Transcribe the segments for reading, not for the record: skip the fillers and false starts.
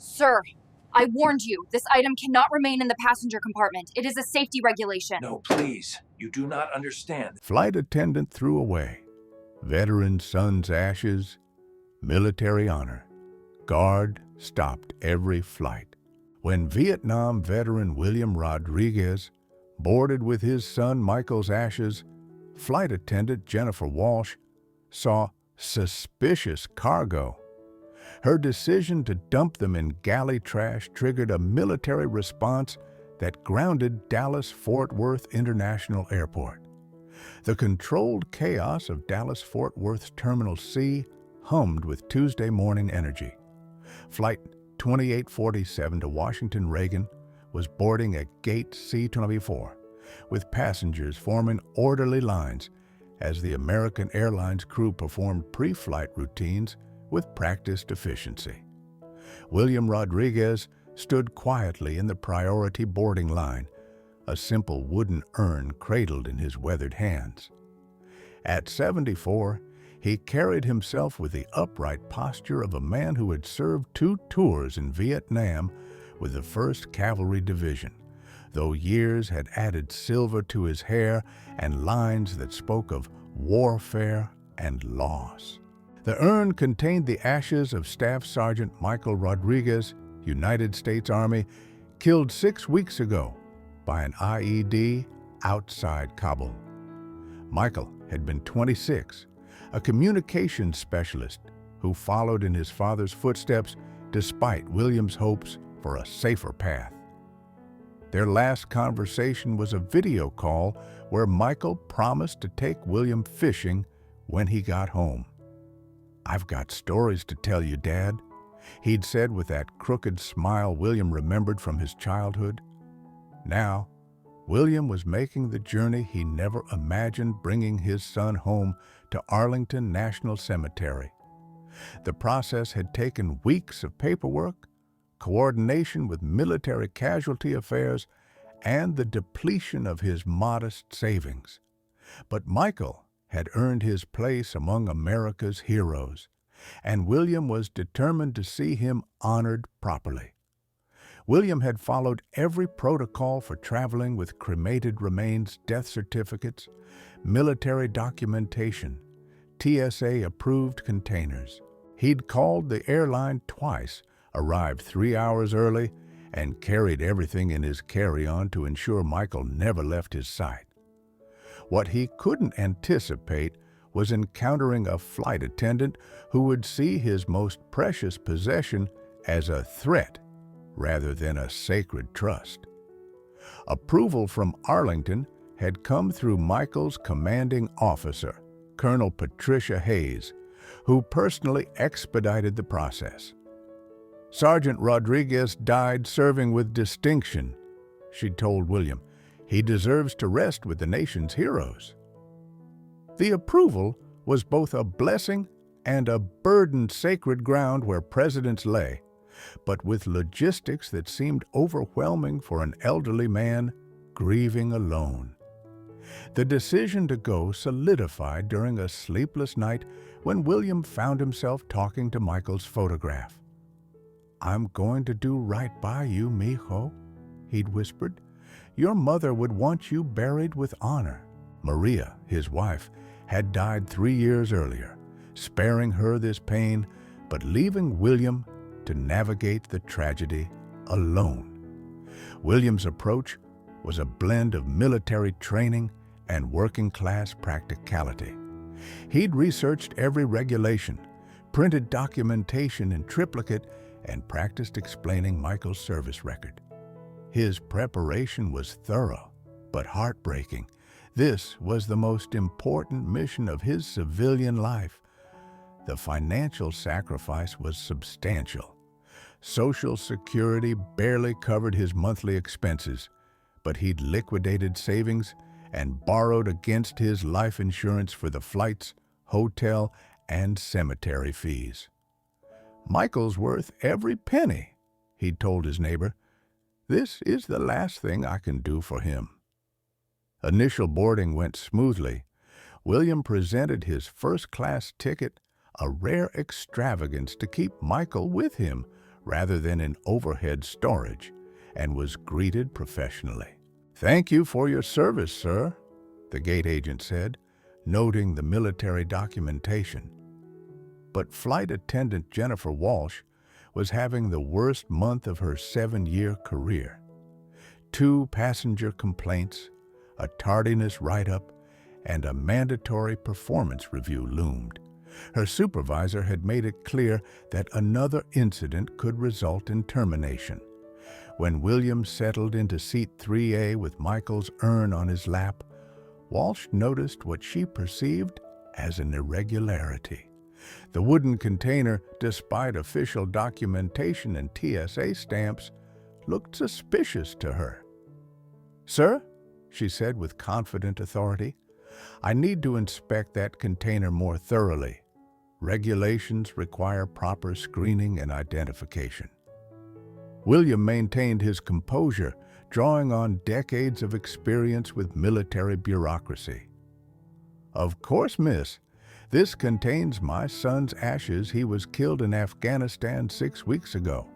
Sir, I warned you. This item cannot remain in the passenger compartment. It is a safety regulation. No, please. You do not understand. Flight attendant threw away. Veteran son's ashes, military honor. Guard stopped every flight. When Vietnam veteran William Rodriguez boarded with his son Michael's ashes, flight attendant Jennifer Walsh saw suspicious cargo. Her decision to dump them in galley trash triggered a military response that grounded Dallas-Fort Worth International Airport. The controlled chaos of Dallas-Fort Worth's Terminal C hummed with Tuesday morning energy. Flight 2847 to Washington Reagan was boarding at Gate C-24, with passengers forming orderly lines as the American Airlines crew performed pre-flight routines with practiced efficiency. William Rodriguez stood quietly in the priority boarding line, a simple wooden urn cradled in his weathered hands. At 74, he carried himself with the upright posture of a man who had served 2 tours in Vietnam with the 1st Cavalry Division, though years had added silver to his hair and lines that spoke of warfare and loss. The urn contained the ashes of Staff Sergeant Michael Rodriguez, United States Army, killed 6 weeks ago by an IED outside Kabul. Michael had been 26, a communications specialist who followed in his father's footsteps despite William's hopes for a safer path. Their last conversation was a video call where Michael promised to take William fishing when he got home. "I've got stories to tell you, Dad," he'd said with that crooked smile William remembered from his childhood. Now, William was making the journey he never imagined, bringing his son home to Arlington National Cemetery. The process had taken weeks of paperwork, coordination with military casualty affairs, and the depletion of his modest savings. But Michael had earned his place among America's heroes, and William was determined to see him honored properly. William had followed every protocol for traveling with cremated remains, death certificates, military documentation, TSA-approved containers. He'd called the airline twice, arrived 3 hours early, and carried everything in his carry-on to ensure Michael never left his sight. What he couldn't anticipate was encountering a flight attendant who would see his most precious possession as a threat rather than a sacred trust. Approval from Arlington had come through Michael's commanding officer, Colonel Patricia Hayes, who personally expedited the process. "Sergeant Rodriguez died serving with distinction," she told William. "He deserves to rest with the nation's heroes." The approval was both a blessing and a burdened sacred ground where presidents lay, but with logistics that seemed overwhelming for an elderly man grieving alone. The decision to go solidified during a sleepless night when William found himself talking to Michael's photograph. "I'm going to do right by you, mijo," he'd whispered. "Your mother would want you buried with honor." Maria, his wife, had died 3 years earlier, sparing her this pain, but leaving William to navigate the tragedy alone. William's approach was a blend of military training and working-class practicality. He'd researched every regulation, printed documentation in triplicate, and practiced explaining Michael's service record. His preparation was thorough, but heartbreaking. This was the most important mission of his civilian life. The financial sacrifice was substantial. Social Security barely covered his monthly expenses, but he'd liquidated savings and borrowed against his life insurance for the flights, hotel, and cemetery fees. "Michael's worth every penny," he'd told his neighbor. "This is the last thing I can do for him." Initial boarding went smoothly. William presented his first-class ticket, a rare extravagance to keep Michael with him, rather than in overhead storage, and was greeted professionally. "Thank you for your service, sir," the gate agent said, noting the military documentation. But flight attendant Jennifer Walsh was having the worst month of her 7-year career. 2 passenger complaints, a tardiness write-up, and a mandatory performance review loomed. Her supervisor had made it clear that another incident could result in termination. When William settled into seat 3A with Michael's urn on his lap, Walsh noticed what she perceived as an irregularity. The wooden container, despite official documentation and TSA stamps, looked suspicious to her. "Sir," she said with confident authority, "I need to inspect that container more thoroughly. Regulations require proper screening and identification." William maintained his composure, drawing on decades of experience with military bureaucracy. "Of course, miss. This contains my son's ashes. He was killed in Afghanistan 6 weeks ago.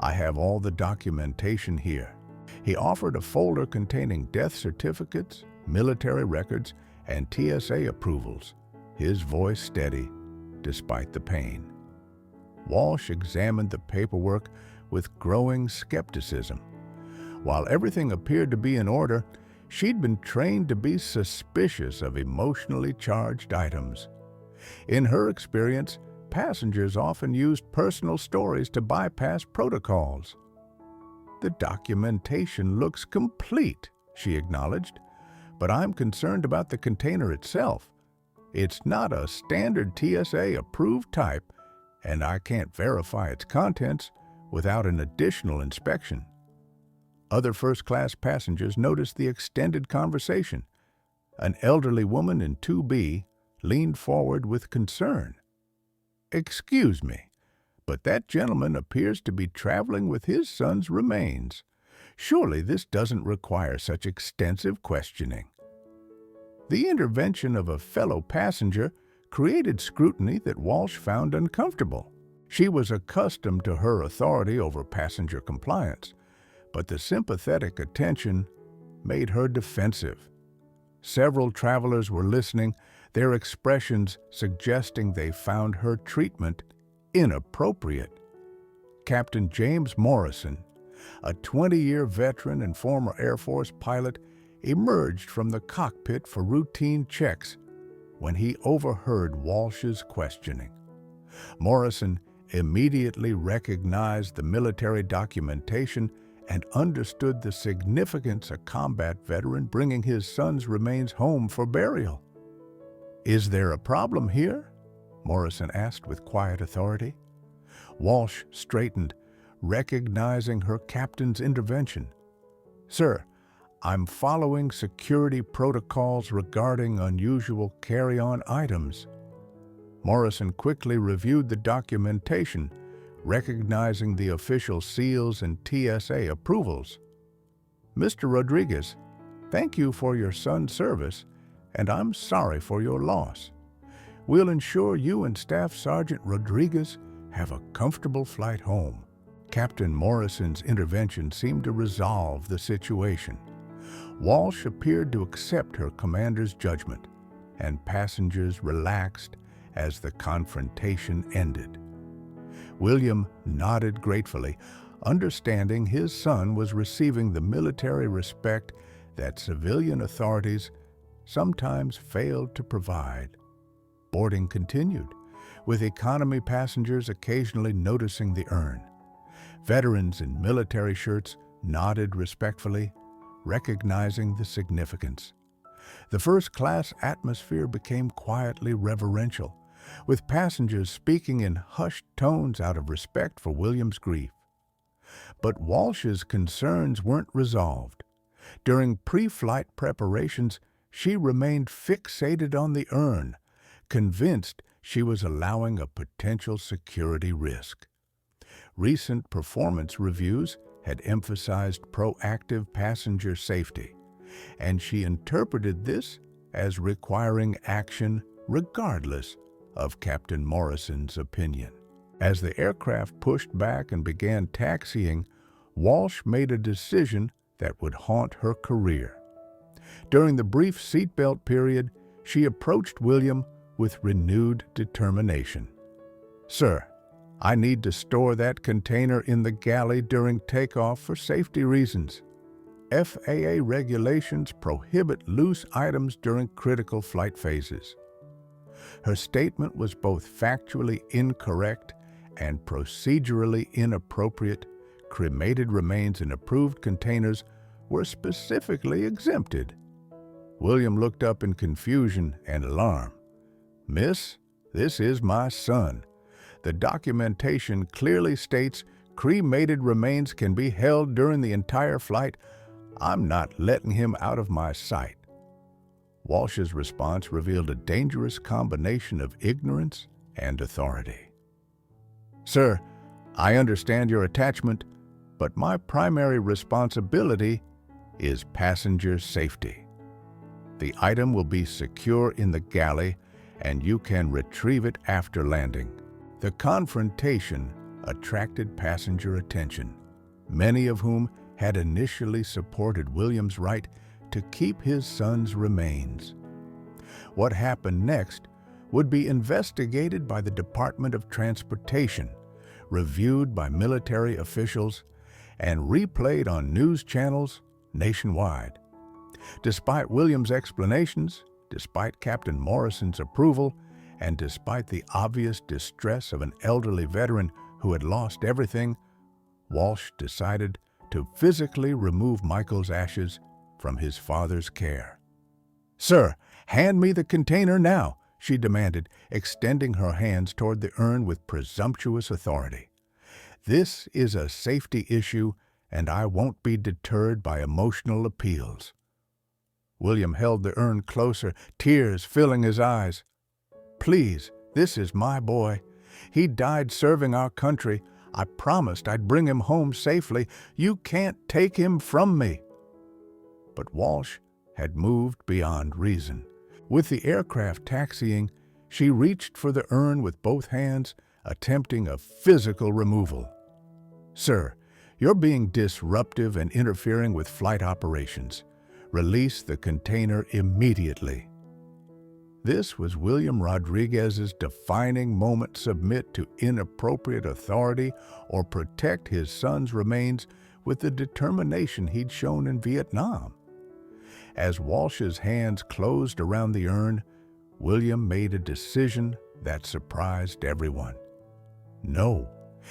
I have all the documentation here." He offered a folder containing death certificates, military records, and TSA approvals, his voice steady despite the pain. Walsh examined the paperwork with growing skepticism. While everything appeared to be in order, she'd been trained to be suspicious of emotionally charged items. In her experience, passengers often used personal stories to bypass protocols. "The documentation looks complete," she acknowledged, "but I'm concerned about the container itself. It's not a standard TSA-approved type, and I can't verify its contents without an additional inspection." Other first-class passengers noticed the extended conversation. An elderly woman in 2B leaned forward with concern. "Excuse me, but that gentleman appears to be traveling with his son's remains. Surely this doesn't require such extensive questioning." The intervention of a fellow passenger created scrutiny that Walsh found uncomfortable. She was accustomed to her authority over passenger compliance, but the sympathetic attention made her defensive. Several travelers were listening, their expressions suggesting they found her treatment inappropriate. Captain James Morrison, a 20-year veteran and former Air Force pilot, emerged from the cockpit for routine checks when he overheard Walsh's questioning. Morrison immediately recognized the military documentation and understood the significance a combat veteran bringing his son's remains home for burial. "Is there a problem here?" Morrison asked with quiet authority. Walsh straightened, recognizing her captain's intervention. "Sir, I'm following security protocols regarding unusual carry-on items." Morrison quickly reviewed the documentation, recognizing the official seals and TSA approvals. "Mr. Rodriguez, thank you for your son's service, and I'm sorry for your loss. We'll ensure you and Staff Sergeant Rodriguez have a comfortable flight home." Captain Morrison's intervention seemed to resolve the situation. Walsh appeared to accept her commander's judgment, and passengers relaxed as the confrontation ended. William nodded gratefully, understanding his son was receiving the military respect that civilian authorities sometimes failed to provide. Boarding continued, with economy passengers occasionally noticing the urn. Veterans in military shirts nodded respectfully, recognizing the significance. The first-class atmosphere became quietly reverential, with passengers speaking in hushed tones out of respect for William's grief. But Walsh's concerns weren't resolved. During pre-flight preparations, she remained fixated on the urn, convinced she was allowing a potential security risk. Recent performance reviews had emphasized proactive passenger safety, and she interpreted this as requiring action regardless of Captain Morrison's opinion. As the aircraft pushed back and began taxiing, Walsh made a decision that would haunt her career. During the brief seatbelt period, she approached William with renewed determination. "Sir, I need to store that container in the galley during takeoff for safety reasons. FAA regulations prohibit loose items during critical flight phases." Her statement was both factually incorrect and procedurally inappropriate. Cremated remains in approved containers were specifically exempted. William looked up in confusion and alarm. "Miss, this is my son. The documentation clearly states cremated remains can be held during the entire flight. I'm not letting him out of my sight." Walsh's response revealed a dangerous combination of ignorance and authority. "Sir, I understand your attachment, but my primary responsibility is passenger safety. The item will be secure in the galley, and you can retrieve it after landing." The confrontation attracted passenger attention, many of whom had initially supported William's right to keep his son's remains. What happened next would be investigated by the Department of Transportation, reviewed by military officials, and replayed on news channels nationwide. Despite William's explanations, despite Captain Morrison's approval, and despite the obvious distress of an elderly veteran who had lost everything, Walsh decided to physically remove Michael's ashes from his father's care. "Sir, hand me the container now," she demanded, extending her hands toward the urn with presumptuous authority. "This is a safety issue, and I won't be deterred by emotional appeals." William held the urn closer, tears filling his eyes. "Please, this is my boy. He died serving our country. I promised I'd bring him home safely. You can't take him from me." But Walsh had moved beyond reason. With the aircraft taxiing, she reached for the urn with both hands, attempting a physical removal. "Sir, you're being disruptive and interfering with flight operations. Release the container immediately." This was William Rodriguez's defining moment: submit to inappropriate authority or protect his son's remains with the determination he'd shown in Vietnam. As Walsh's hands closed around the urn, William made a decision that surprised everyone. "No,"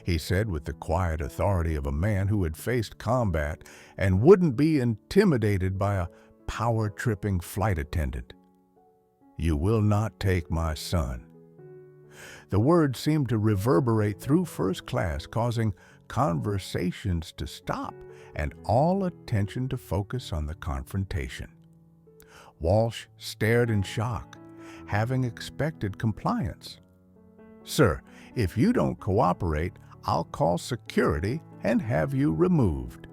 he said with the quiet authority of a man who had faced combat and wouldn't be intimidated by a power-tripping flight attendant. "You will not take my son." The words seemed to reverberate through first class, causing conversations to stop and all attention to focus on the confrontation. Walsh stared in shock, having expected compliance. "Sir, if you don't cooperate, I'll call security and have you removed."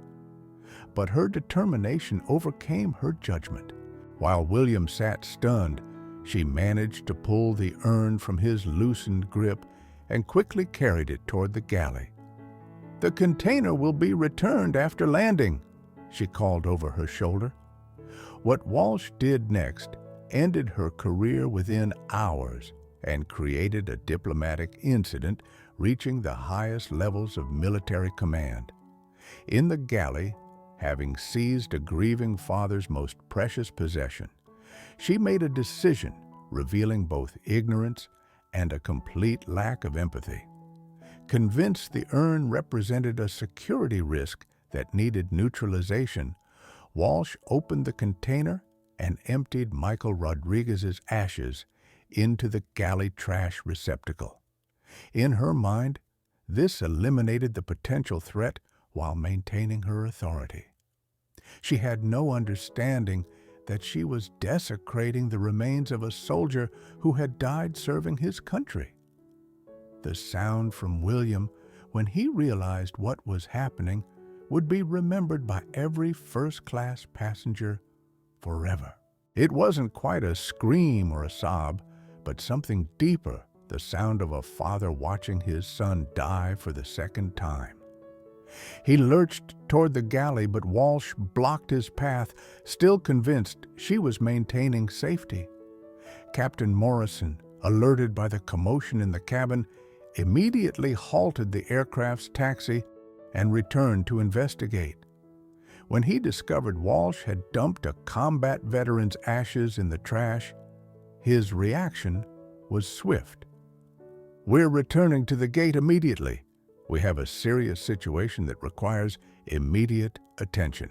But her determination overcame her judgment. While William sat stunned, she managed to pull the urn from his loosened grip and quickly carried it toward the galley. "The container will be returned after landing," she called over her shoulder. What Walsh did next ended her career within hours and created a diplomatic incident reaching the highest levels of military command. In the galley, having seized a grieving father's most precious possession, she made a decision revealing both ignorance and a complete lack of empathy. Convinced the urn represented a security risk that needed neutralization, Walsh opened the container and emptied Michael Rodriguez's ashes into the galley trash receptacle. In her mind, this eliminated the potential threat while maintaining her authority. She had no understanding that she was desecrating the remains of a soldier who had died serving his country. The sound from William, when he realized what was happening, would be remembered by every first-class passenger forever. It wasn't quite a scream or a sob, but something deeper the sound of a father watching his son die for the second time. He lurched toward the galley, but Walsh blocked his path, still convinced she was maintaining safety. Captain Morrison, alerted by the commotion in the cabin, immediately halted the aircraft's taxi and returned to investigate. When he discovered Walsh had dumped a combat veteran's ashes in the trash, his reaction was swift. "We're returning to the gate immediately. We have a serious situation that requires immediate attention."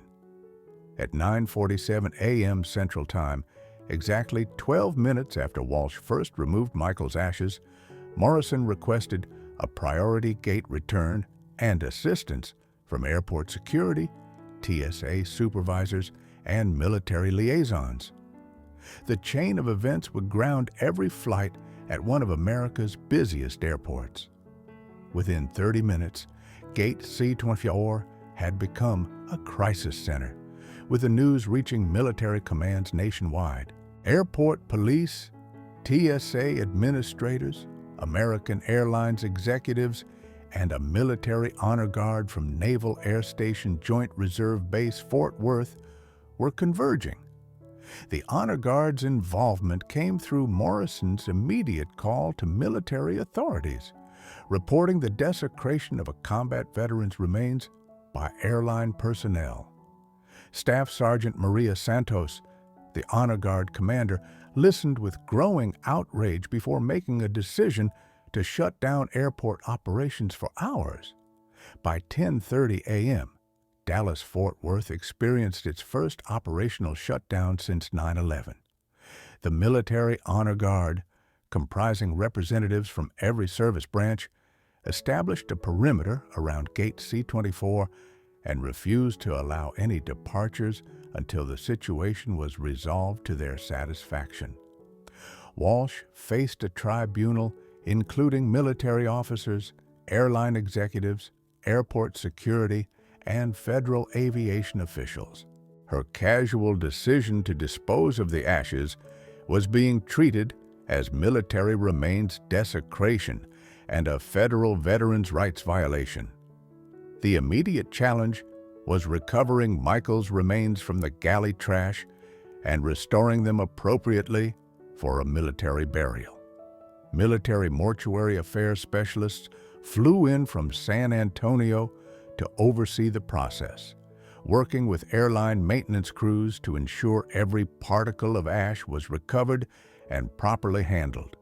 At 9:47 a.m. Central Time, exactly 12 minutes after Walsh first removed Michael's ashes, Morrison requested a priority gate return and assistance from airport security, TSA supervisors, and military liaisons. The chain of events would ground every flight at one of America's busiest airports. Within 30 minutes, Gate C-24 had become a crisis center, with the news reaching military commands nationwide. Airport police, TSA administrators, American Airlines executives, and a military honor guard from Naval Air Station Joint Reserve Base Fort Worth were converging. The honor guard's involvement came through Morrison's immediate call to military authorities, reporting the desecration of a combat veteran's remains by airline personnel. Staff Sergeant Maria Santos, the honor guard commander, listened with growing outrage before making a decision to shut down airport operations for hours. By 10:30 a.m., Dallas-Fort Worth experienced its first operational shutdown since 9/11. The Military Honor Guard, comprising representatives from every service branch, established a perimeter around Gate C-24 and refused to allow any departures until the situation was resolved to their satisfaction. Walsh faced a tribunal including military officers, airline executives, airport security, and federal aviation officials. Her casual decision to dispose of the ashes was being treated as military remains desecration and a federal veterans' rights violation. The immediate challenge was recovering Michael's remains from the galley trash and restoring them appropriately for a military burial. Military mortuary affairs specialists flew in from San Antonio to oversee the process, working with airline maintenance crews to ensure every particle of ash was recovered and properly handled.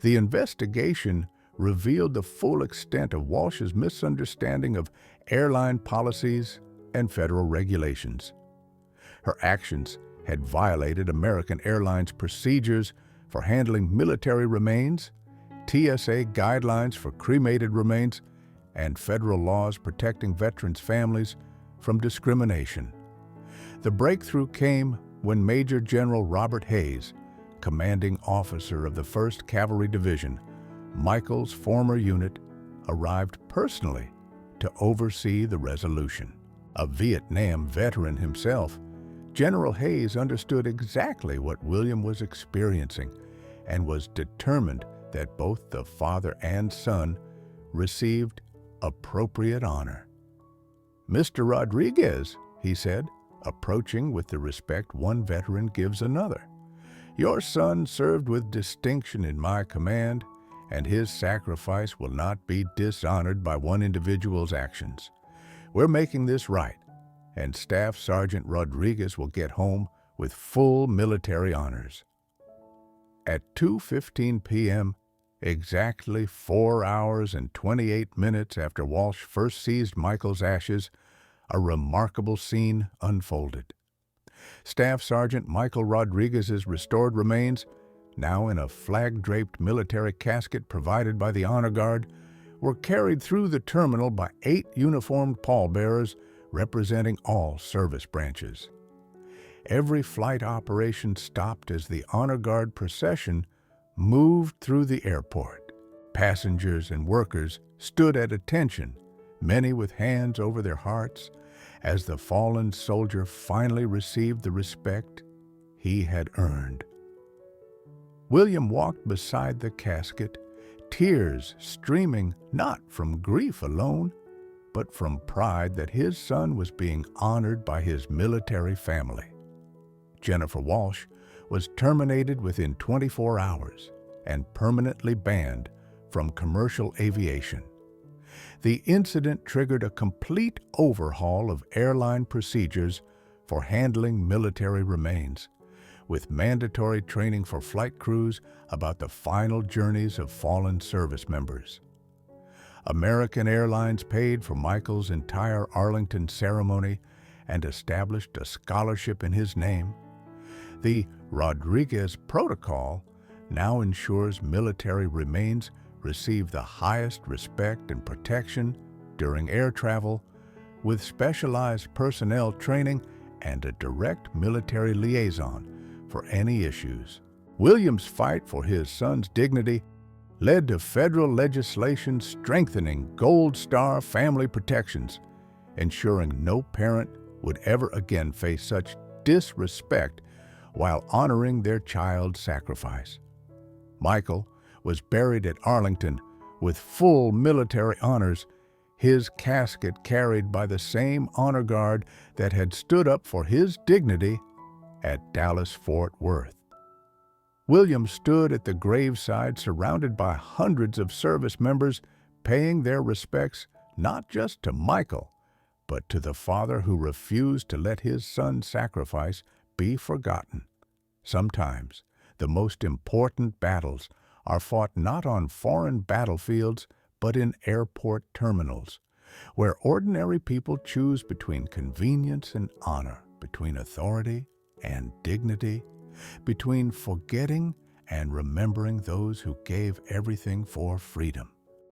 The investigation revealed the full extent of Walsh's misunderstanding of airline policies and federal regulations. Her actions had violated American Airlines procedures for handling military remains, TSA guidelines for cremated remains, and federal laws protecting veterans' families from discrimination. The breakthrough came when Major General Robert Hayes, commanding officer of the 1st Cavalry Division, Michael's former unit, arrived personally to oversee the resolution. A Vietnam veteran himself, General Hayes understood exactly what William was experiencing and was determined that both the father and son received appropriate honor. "Mr. Rodriguez," he said, approaching with the respect one veteran gives another, "your son served with distinction in my command, and his sacrifice will not be dishonored by one individual's actions. We're making this right, and Staff Sergeant Rodriguez will get home with full military honors." At 2:15 p.m., exactly 4 hours and 28 minutes after Walsh first seized Michael's ashes, a remarkable scene unfolded. Staff Sergeant Michael Rodriguez's restored remains, now in a flag-draped military casket provided by the Honor Guard, were carried through the terminal by 8 uniformed pallbearers representing all service branches. Every flight operation stopped as the Honor Guard procession moved through the airport. Passengers and workers stood at attention, many with hands over their hearts, as the fallen soldier finally received the respect he had earned. William walked beside the casket, tears streaming not from grief alone, but from pride that his son was being honored by his military family. Jennifer Walsh was terminated within 24 hours and permanently banned from commercial aviation. The incident triggered a complete overhaul of airline procedures for handling military remains, with mandatory training for flight crews about the final journeys of fallen service members. American Airlines paid for Michael's entire Arlington ceremony and established a scholarship in his name. The Rodriguez Protocol now ensures military remains receive the highest respect and protection during air travel, with specialized personnel training and a direct military liaison for any issues. William's fight for his son's dignity led to federal legislation strengthening Gold Star family protections, ensuring no parent would ever again face such disrespect while honoring their child's sacrifice. Michael was buried at Arlington with full military honors, his casket carried by the same honor guard that had stood up for his dignity at Dallas-Fort Worth. William stood at the graveside surrounded by hundreds of service members, paying their respects not just to Michael, but to the father who refused to let his son's sacrifice be forgotten. Sometimes the most important battles are fought not on foreign battlefields, but in airport terminals, where ordinary people choose between convenience and honor, between authority and dignity, between forgetting and remembering those who gave everything for freedom.